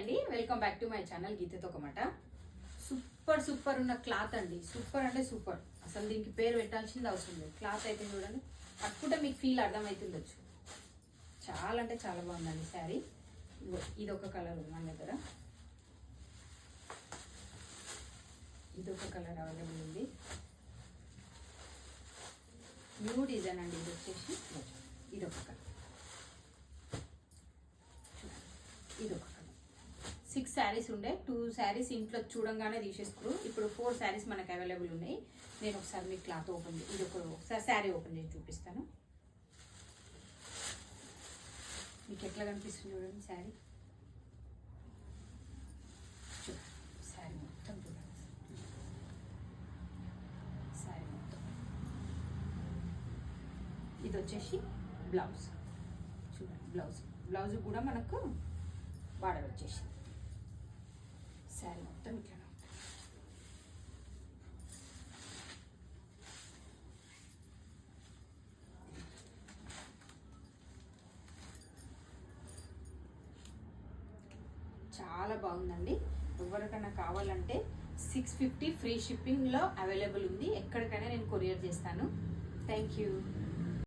అండి, welcome back to my channel గీతతో ఒక మాట. సూపర్ ఉన్న క్లాత్ అండి. సూపర్ అంటే సూపర్, అసలు దీనికి పేరు పెట్టాల్సింది అవసరం లేదు. క్లాత్ అయితే చూడండి, పట్టుకుంటే మీకు ఫీల్ అర్థమవుతుండొచ్చు. చాలా అంటే చాలా బాగుందండి శారీ. ఇది ఒక కలర్ ఉంది మన దగ్గర, ఇదొక కలర్ అవైలబుల్ ఉంది. న్యూ డిజైన్ అండి. ఇది వచ్చేసి ఇదొక కలర్, ఇదొక కలర్. 6 శారీస్ ఉండే, 2 శారీస్ ఇంట్లో చూడంగానే తీసేసుకురు. ఇప్పుడు 4 శారీస్ మనకు అవైలబుల్ ఉన్నాయి. నేను ఒకసారి మీకు క్లాత్ ఓపెన్ చేసి ఇది ఒకసారి శారీ ఓపెన్ చేసి చూపిస్తాను. మీకు ఎట్లా కనిపిస్తుంది చూడండి శారీ. శారీ మొత్తం చూడండి, శారీ మొత్తం. ఇది వచ్చేసి బ్లౌజ్ చూడండి. బ్లౌజ్ కూడా మనకు బార్డర్ వచ్చేసి శారీ మొత్తం ఇట్లా. చాలా బాగుందండి. ఎవరికైనా కావాలంటే 650 ఫ్రీ షిప్పింగ్లో అవైలబుల్ ఉంది. ఎక్కడికైనా నేను కొరియర్ చేస్తాను. Thank you.